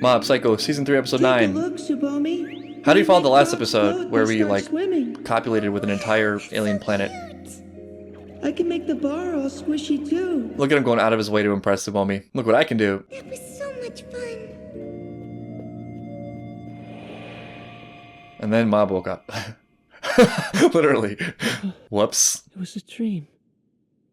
Mob Psycho Season 3 Episode 9. Look, Tsubomi. How do you follow the last episode Look, where I we start like swimming. copulated with an entire alien planet? I can make the bar all squishy too. Look at him going out of his way to impress Tsubomi. Look what I can do. That was so much fun. And then Mob woke up. Literally. Whoops. It was a dream.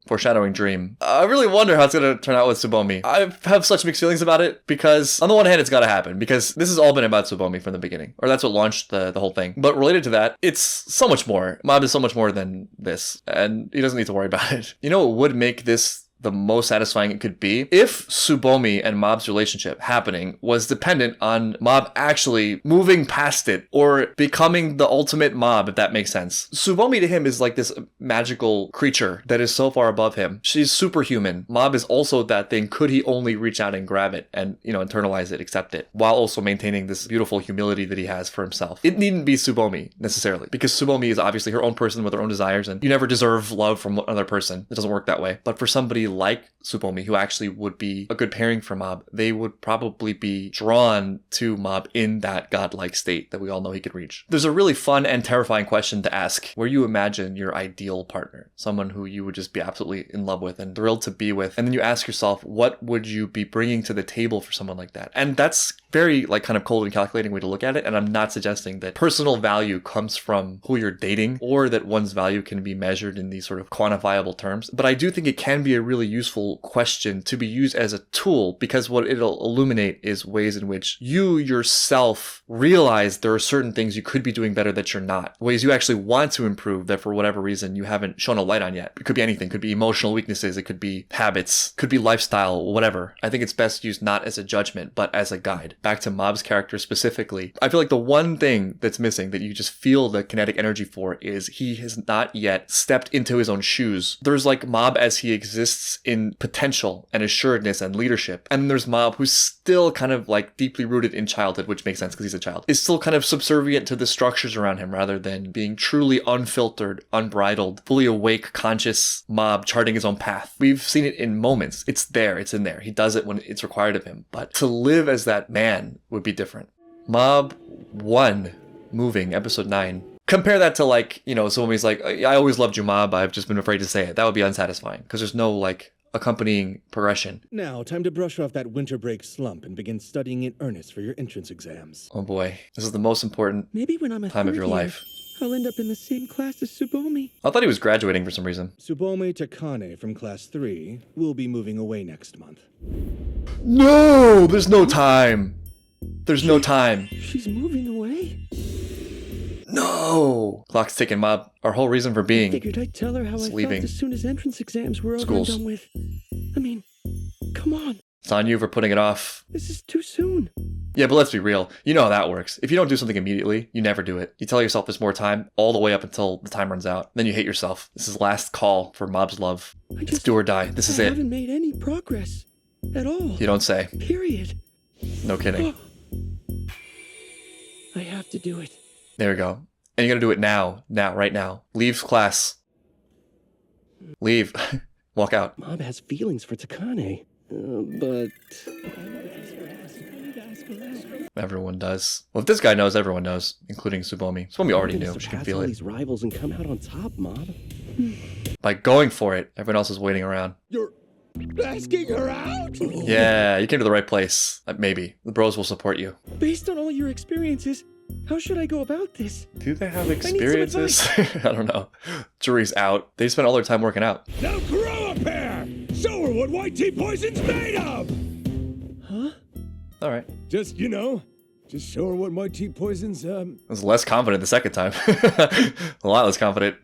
Foreshadowing dream. I really wonder how it's going to turn out with Tsubomi. I have such mixed feelings about it because on the one hand, it's got to happen because this has all been about Tsubomi from the beginning, or that's what launched the whole thing. But related to that, it's so much more. Mob is so much more than this, and he doesn't need to worry about it. You know what would make this the most satisfying it could be? If Tsubomi and Mob's relationship happening was dependent on Mob actually moving past it or becoming the ultimate Mob, if that makes sense. Tsubomi to him is like this magical creature that is so far above him. She's superhuman. Mob is also that thing. Could he only reach out and grab it and, you know, internalize it, accept it, while also maintaining this beautiful humility that he has for himself? It needn't be Tsubomi necessarily, because Tsubomi is obviously her own person with her own desires, and you never deserve love from another person. It doesn't work that way. But for somebody like Tsubomi, who actually would be a good pairing for Mob, they would probably be drawn to Mob in that godlike state that we all know he could reach. There's a really fun and terrifying question to ask where you imagine your ideal partner, someone who you would just be absolutely in love with and thrilled to be with, and then you ask yourself, what would you be bringing to the table for someone like that? And that's very like kind of cold and calculating way to look at it, and I'm not suggesting that personal value comes from who you're dating or that one's value can be measured in these sort of quantifiable terms, but I do think it can be a really useful question to be used as a tool, because what it'll illuminate is ways in which you yourself realize there are certain things you could be doing better that you're not, ways you actually want to improve that for whatever reason you haven't shown a light on yet. It could be anything. It could be emotional weaknesses, it could be habits, could be lifestyle, whatever. I think it's best used not as a judgment but as a guide. Back to Mob's character specifically, I feel like the one thing that's missing that you just feel the kinetic energy for is he has not yet stepped into his own shoes. There's like Mob as he exists in potential and assuredness and leadership, and there's Mob who's still kind of like deeply rooted in childhood, which makes sense because he's a child, is still kind of subservient to the structures around him rather than being truly unfiltered, unbridled, fully awake, conscious Mob charting his own path. We've seen it in moments. It's there, it's in there. He does it when it's required of him, but to live as that man would be different. Mob 1 moving, episode 9. Compare that to like, you know, somebody's like, I always loved you, Mob, I've just been afraid to say it. That would be unsatisfying because there's no like accompanying progression. Now, time to brush off that winter break slump and begin studying in earnest for your entrance exams. Oh boy, this is the most important Maybe when I'm a time of third your year, life. I'll end up in the same class as Tsubomi. I thought he was graduating for some reason. Tsubomi Takane from Class 3 will be moving away next month. No, there's no time. There's no time. She's moving away? No. Clock's ticking, Mob. Our whole reason for being. Figured I'd tell her how I leaving. felt as soon as entrance exams were over Schools. and done with. I mean, come on. It's on you for putting it off. This is too soon. Yeah, but let's be real. You know how that works. If you don't do something immediately, you never do it. You tell yourself there's more time all the way up until the time runs out. Then you hate yourself. This is last call for Mob's love. It's do or die. This is I it. haven't made any progress. At all. You don't say. Period. No kidding. I have to do it. There we go. And you gotta do it now. Now, right now. Leave class. Leave. Walk out. Mob has feelings for Takane. But... Everyone does. Well, if this guy knows, everyone knows, including Tsubomi. Tsubomi already knew. She can feel all it. these rivals and come out on top, Mob. By going for it, everyone else is waiting around. You're asking her out? Yeah, you came to the right place. Maybe. The bros will support you. Based on all your experiences, how should I go about this? Do they have need some experiences? I don't know. Jury's out. They spent all their time working out. Now grow a pair! Show her what white tea poison's made of! Huh? All right. Just, you know, just show her what white tea poison's, I was less confident the second time. A lot less confident.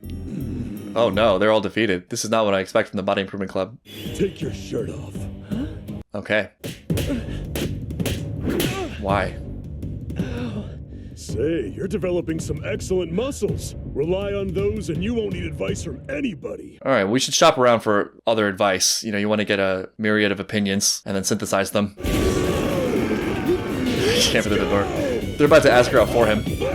Oh no, they're all defeated. This is not what I expect from the Body Improvement Club. Take your shirt off. Huh? Okay. Why? Say, you're developing some excellent muscles. Rely on those and you won't need advice from anybody. All right, we should shop around for other advice. You know, you want to get a myriad of opinions and then synthesize them. Can't fit through the door. They're about to ask her out for him. Uh,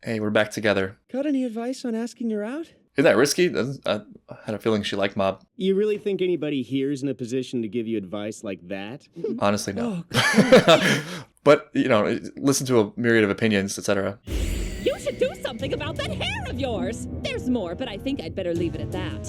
Hey, we're back together. Got any advice on asking her out? Isn't that risky? I had a feeling she liked Mob. You really think anybody here is in a position to give you advice like that? Honestly, no. Oh, But, you know, listen to a myriad of opinions, etc. You should do something about that hair of yours. There's more, but I think I'd better leave it at that.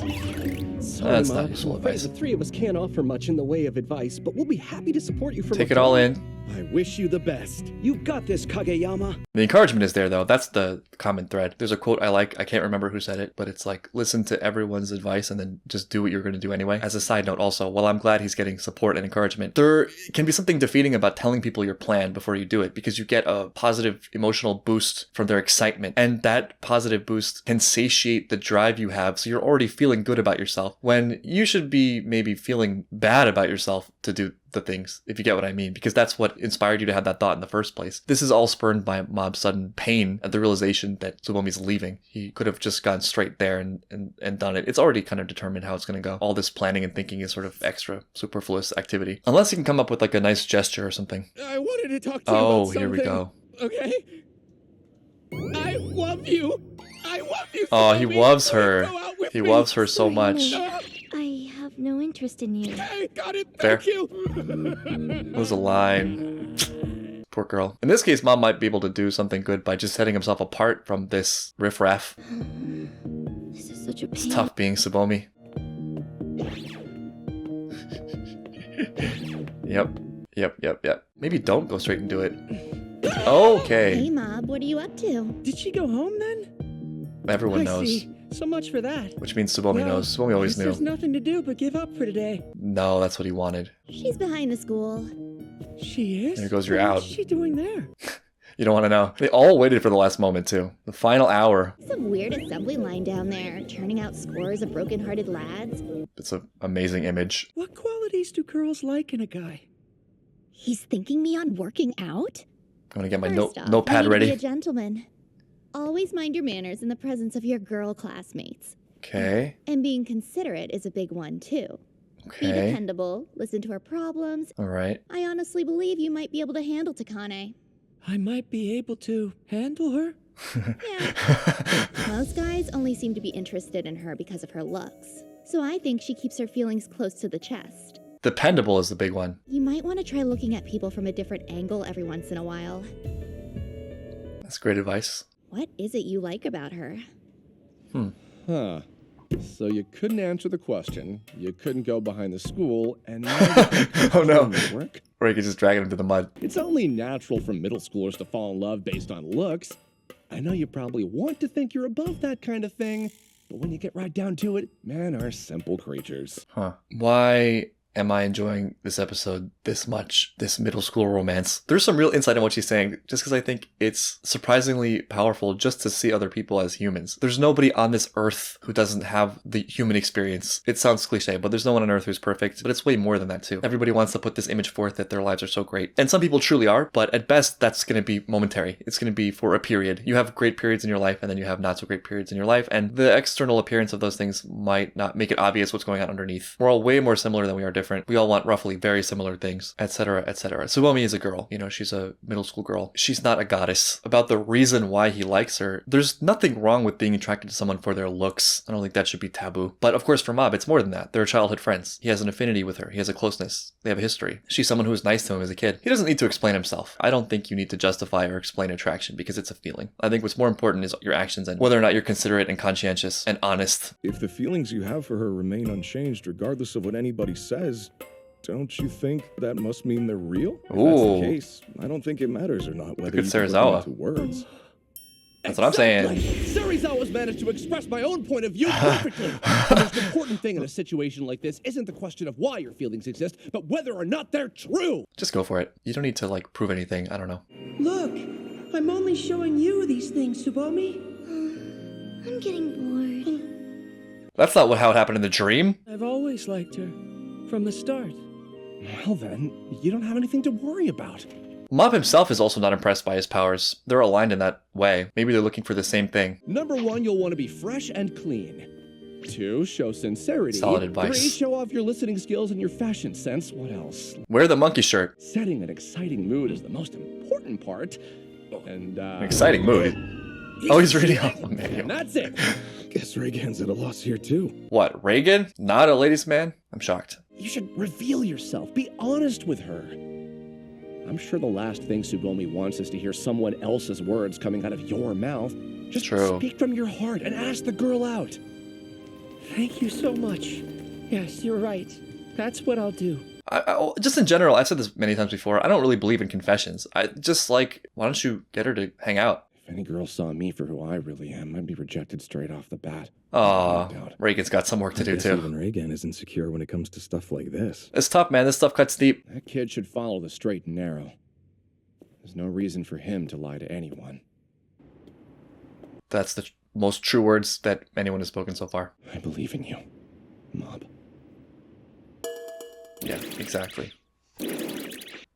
Sorry, That's Mom. not useful I'm afraid advice. The three of us can't offer much in the way of advice, but we'll be happy to support you from Take it all afar. in. I wish you the best. You got this, Kageyama. The encouragement is there, though. That's the common thread. There's a quote I like. I can't remember who said it, but it's like, listen to everyone's advice and then just do what you're going to do anyway. As a side note also, while I'm glad he's getting support and encouragement, there can be something defeating about telling people your plan before you do it, because you get a positive emotional boost from their excitement. And that positive boost can satiate the drive you have, so you're already feeling good about yourself, when you should be maybe feeling bad about yourself to do the things, if you get what I mean, because that's what inspired you to have that thought in the first place. This is all spurned by Mob's sudden pain at the realization that Tsubomi's leaving. He could have just gone straight there and done it. It's already kind of determined how it's going to go. All this planning and thinking is sort of extra superfluous activity. Unless he can come up with like a nice gesture or something. I wanted to talk to you about Oh, something. here we go. Okay? I love you. I love you. Oh, he Tsubami. loves her. Go out with He me. loves her so much. I have no interest in you. I got it. Fair. Thank you. That was a line. Poor girl. In this case, Mom might be able to do something good by just setting himself apart from this riffraff. This is such a pain. It's tough being Tsubomi. Yep. Maybe don't go straight and do it. Hey, Okay. Mob, what are you up to? did she go home then? Everyone I knows. see. So much for that. Which means Tsubomi Well, knows. Tsubomi always guess There's knew. nothing to do but give up for today. No, that's what he wanted. She's behind the school. She is? There goes your What out. is she doing there? You don't want to know. They all waited for the last moment, too. The final hour. Some weird assembly line down there, churning out scores of broken-hearted lads. It's an amazing image. What qualities do girls like in a guy? He's thinking me on working out? I'm gonna get my First off, notepad you need to be ready. a gentleman. Always mind your manners in the presence of your girl classmates. Okay. And being considerate is a big one, too. Be Okay. dependable, listen to her problems. All right. I honestly believe you might be able to handle Takane. I might be able to handle her? Yeah. Most guys only seem to be interested in her because of her looks. So I think she keeps her feelings close to the chest. Dependable is the big one. You might want to try looking at people from a different angle every once in a while. That's great advice. What is it you like about her? Huh. So you couldn't answer the question, you couldn't go behind the school, and now you Oh no. can work? Or you could just drag it into the mud. It's only natural for middle schoolers to fall in love based on looks. I know you probably want to think you're above that kind of thing, but when you get right down to it, men are simple creatures. Huh. Why am I enjoying this episode this much? This middle school romance. There's some real insight in what she's saying, just because I think it's surprisingly powerful just to see other people as humans. There's nobody on this earth who doesn't have the human experience. It sounds cliche, but there's no one on earth who's perfect, but it's way more than that too. Everybody wants to put this image forth that their lives are so great. And some people truly are, but at best, that's going to be momentary. It's going to be for a period. You have great periods in your life, and then you have not so great periods in your life, and the external appearance of those things might not make it obvious what's going on underneath. We're all way more similar than we are different. We all want roughly very similar things, etc., etc. Tsubomi is a girl. You know, she's a middle school girl. She's not a goddess. About the reason why he likes her, there's nothing wrong with being attracted to someone for their looks. I don't think that should be taboo. But of course, for Mob, it's more than that. They're childhood friends. He has an affinity with her. He has a closeness. They have a history. She's someone who was nice to him as a kid. He doesn't need to explain himself. I don't think you need to justify or explain attraction because it's a feeling. I think what's more important is your actions and whether or not you're considerate and conscientious and honest. If the feelings you have for her remain unchanged regardless of what anybody says, don't you think that must mean they're real? If that's Ooh. the case, I don't think it matters or not whether good you put them Serizawa. into words. That's what I'm saying. Serizawa's managed to express my own point of view perfectly. The most important thing in a situation like this isn't the question of why your feelings exist, but whether or not they're true. Just go for it. You don't need to like prove anything. I don't know. Look, I'm only showing you these things, Tsubomi. I'm getting bored. That's not how it happened in the dream. I've always liked her. From the start. Well then, you don't have anything to worry about. Mob himself is also not impressed by his powers. They're aligned in that way. Maybe they're looking for the same thing. Number 1, you'll want to be fresh and clean. 2, show sincerity. Solid advice. 3, show off your listening skills and your fashion sense. What else? Wear the monkey shirt. Setting an exciting mood is the most important part. And, An exciting mood. Oh, he's reading off the and manual. that's it. Guess Reagan's at a loss here too. What, Reagan? Not a ladies' man? I'm shocked. You should reveal yourself. Be honest with her. I'm sure the last thing Tsubomi wants is to hear someone else's words coming out of your mouth. Just True. speak from your heart and ask the girl out. Thank you so much. Yes, you're right. That's what I'll do. Just in general, I've said this many times before, I don't really believe in confessions. I just like, why don't you get her to hang out? If any girl saw me for who I really am, I'd be rejected straight off the bat. Aw, Reagan's got some work to I do guess too. Even Reagan is insecure when it comes to stuff like this. It's tough, man. This stuff cuts deep. That kid should follow the straight and narrow. There's no reason for him to lie to anyone. That's the most true words that anyone has spoken so far. I believe in you, Mob. Yeah, exactly.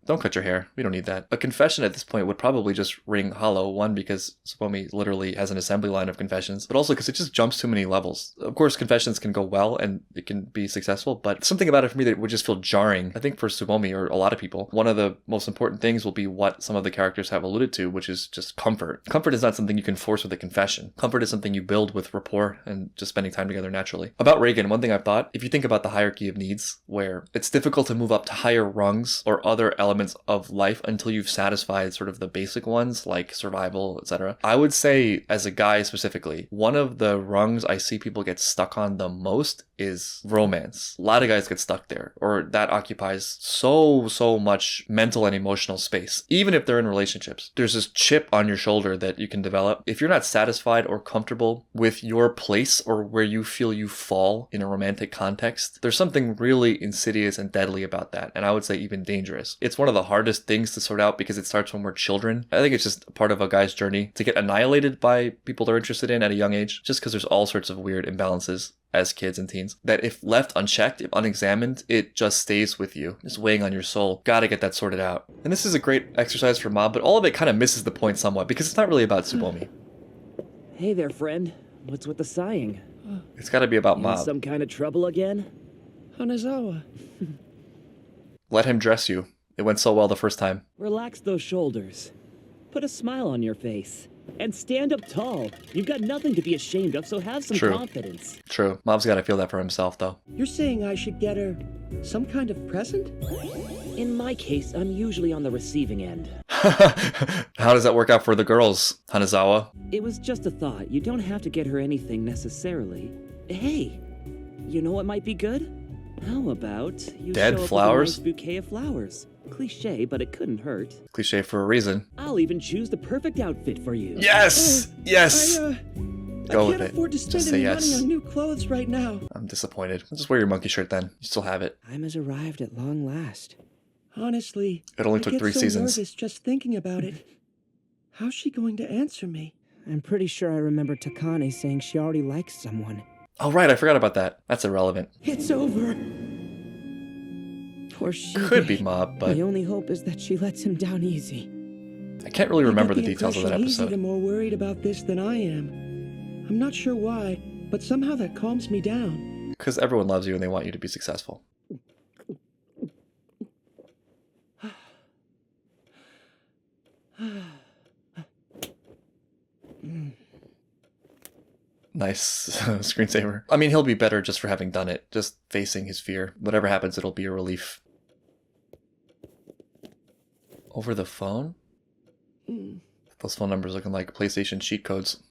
Don't cut your hair. We don't need that. A confession at this point would probably just ring hollow. One, because Tsubomi literally has an assembly line of confessions, but also because it just jumps too many levels. Of course, confessions can go well and it can be successful, but something about it for me that would just feel jarring. I think for Tsubomi, or a lot of people, one of the most important things will be what some of the characters have alluded to, which is just comfort. Comfort is not something you can force with a confession. Comfort is something you build with rapport and just spending time together naturally. About Reagan, one thing I've thought, if you think about the hierarchy of needs, where it's difficult to move up to higher rungs or other elements of life until you've satisfied sort of the basic ones like survival, etc. I would say, as a guy specifically, one of the rungs I see people get stuck on the most is romance. A lot of guys get stuck there, or that occupies so much mental and emotional space. Even if they're in relationships, there's this chip on your shoulder that you can develop. If you're not satisfied or comfortable with your place or where you feel you fall in a romantic context, there's something really insidious and deadly about that, and I would say even dangerous. It's one of the hardest things to sort out because it starts when we're children. I think it's just part of a guy's journey to get annihilated by people they're interested in at a young age, just because there's all sorts of weird imbalances as kids and teens, that if left unchecked, if unexamined, it just stays with you, just weighing on your soul. Gotta get that sorted out. And this is a great exercise for Mob, but all of it kind of misses the point somewhat, because it's not really about Tsubomi. Hey there, friend. What's with the sighing? It's gotta be about In Mob. some kind of trouble again? Hanazawa. Let him dress you. It went so well the first time. Relax those shoulders. Put a smile on your face. And stand up tall. You've got nothing to be ashamed of, so have some True. confidence. True. Mob's gotta feel that for himself, though. You're saying I should get her some kind of present? In my case, I'm usually on the receiving end. How does that work out for the girls, Hanazawa? It was just a thought. You don't have to get her anything necessarily. Hey, you know what might be good? How about you Dead show up flowers? with a nice bouquet of flowers? Cliche, but it couldn't hurt. Cliche for a reason. I'll even choose the perfect outfit for you. Yes! Yes! I Go with can't it. afford to spend Just say any yes. money on new clothes right now. I'm disappointed. Just wear your monkey shirt then. You still have it. Time has arrived at long last. Honestly, It only I took get 3 so seasons. nervous just thinking about it. How's she going to answer me? I'm pretty sure I remember Takane saying she already likes someone. Oh, right. I forgot about that. That's irrelevant. It's over. Poor Shige. Could be Mob, but My only hope is that she lets him down easy. I can't really remember I get the details of that impression He's episode. even more worried about this than I am. I'm not sure why, but somehow that calms me down. Because everyone loves you and they want you to be successful. Nice screensaver. I mean, he'll be better just for having done it, just facing his fear. Whatever happens, it'll be a relief. Over the phone? Those phone numbers looking like PlayStation cheat codes.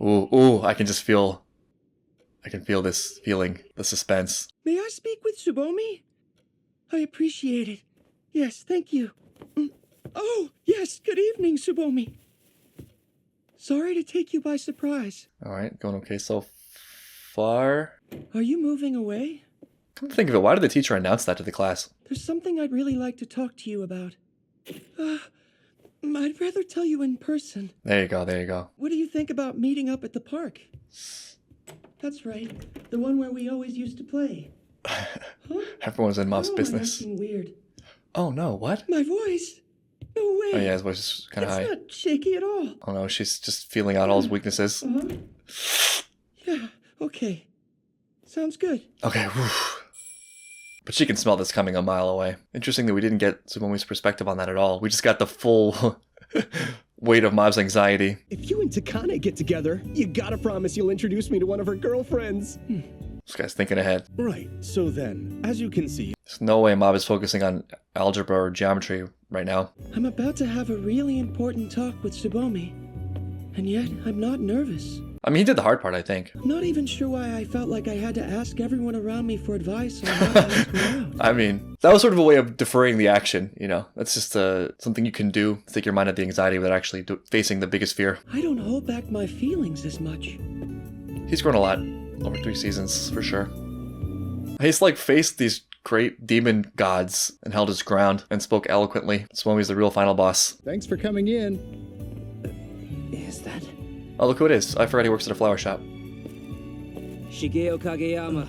Ooh, I can feel this feeling, the suspense. May I speak with Tsubomi? I appreciate it. Yes, thank you. Oh, yes, good evening, Tsubomi. Sorry to take you by surprise. Alright, going okay so far. Are you moving away? Come to think of it, why did the teacher announce that to the class? There's something I'd really like to talk to you about. I'd rather tell you in person. There you go. What do you think about meeting up at the park? That's right, the one where we always used to play. Huh? Everyone's in Mob's How am I business. acting weird? Oh no, what? My voice? No way. Oh yeah, his voice is kind of high. It's not shaky at all. Oh no, she's just feeling out all his weaknesses. Yeah, okay. Sounds good. Okay, whew. But she can smell this coming a mile away. Interesting that we didn't get Tsubomi's perspective on that at all. We just got the full weight of Mob's anxiety. If you and Takane get together, you gotta promise you'll introduce me to one of her girlfriends. This guy's thinking ahead. Right, so then, as you can see, There's no way Mob is focusing on algebra or geometry right now. I'm about to have a really important talk with Tsubomi, and yet I'm not nervous. I mean, he did the hard part, I think. I'm not even sure why I felt like I had to ask everyone around me for advice on how to ask her out. I mean, that was sort of a way of deferring the action, you know? That's just something you can do to take your mind out of the anxiety without actually facing the biggest fear. I don't hold back my feelings as much. He's grown a lot over 3 seasons, for sure. He's like faced these great demon gods and held his ground and spoke eloquently. Tsubomi's the real final boss. Thanks for coming in. Is that Oh, look who it is. I forgot he works at a flower shop. Shigeo Kageyama?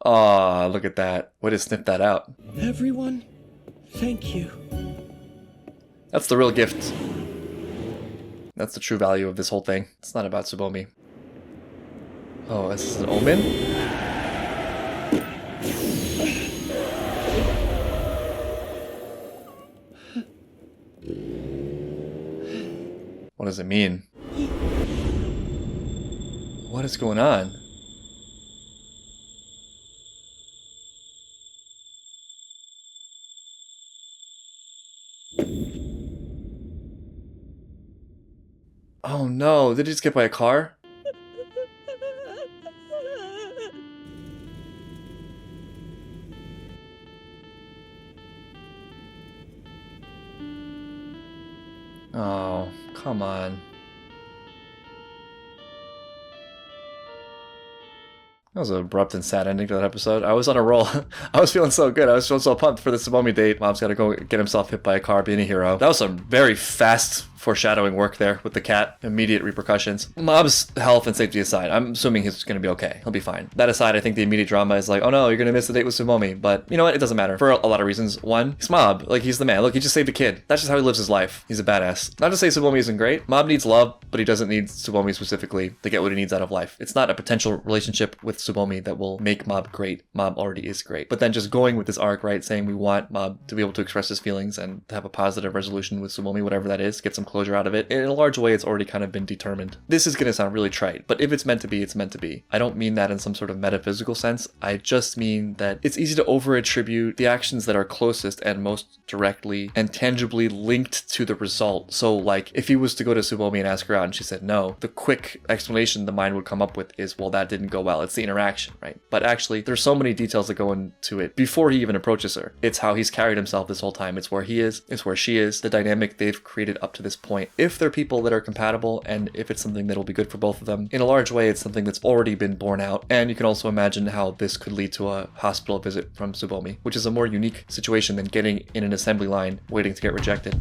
Aw, look at that. Way to snip that out. Everyone, thank you. That's the real gift. That's the true value of this whole thing. It's not about Tsubomi. Oh, this is an omen? What does it mean? What is going on? Oh no, did he just get by a car? Oh, come on. That was an abrupt and sad ending to that episode. I was on a roll. I was feeling so good. I was feeling so pumped for the Tsubomi date. Mom's gotta go get himself hit by a car, being a hero. That was some very fast foreshadowing work there with the cat. Immediate repercussions. Mob's health and safety aside, I'm assuming he's gonna be okay. He'll be fine. That aside, I think the immediate drama is like, oh no, you're gonna miss the date with Tsubomi. But you know what? It doesn't matter. For a lot of reasons. One, he's Mob. Like, he's the man. Look, he just saved a kid. That's just how he lives his life. He's a badass. Not to say Tsubomi isn't great. Mob needs love, but he doesn't need Tsubomi specifically to get what he needs out of life. It's not a potential relationship with Tsubomi that will make Mob great. Mob already is great. But then just going with this arc, right, saying we want Mob to be able to express his feelings and to have a positive resolution with Tsubomi, whatever that is, get some closure out of it. In a large way, it's already kind of been determined. This is going to sound really trite, but if it's meant to be, it's meant to be. I don't mean that in some sort of metaphysical sense. I just mean that it's easy to over-attribute the actions that are closest and most directly and tangibly linked to the result. So, like, if he was to go to Tsubomi and ask her out and she said no, the quick explanation the mind would come up with is, well, that didn't go well. It's the interaction, right? But actually, there's so many details that go into it before he even approaches her. It's how he's carried himself this whole time. It's where he is. It's where she is. The dynamic they've created up to this point. If they're people that are compatible and if it's something that'll be good for both of them, in a large way, it's something that's already been borne out. And you can also imagine how this could lead to a hospital visit from Tsubomi, which is a more unique situation than getting in an assembly line waiting to get rejected.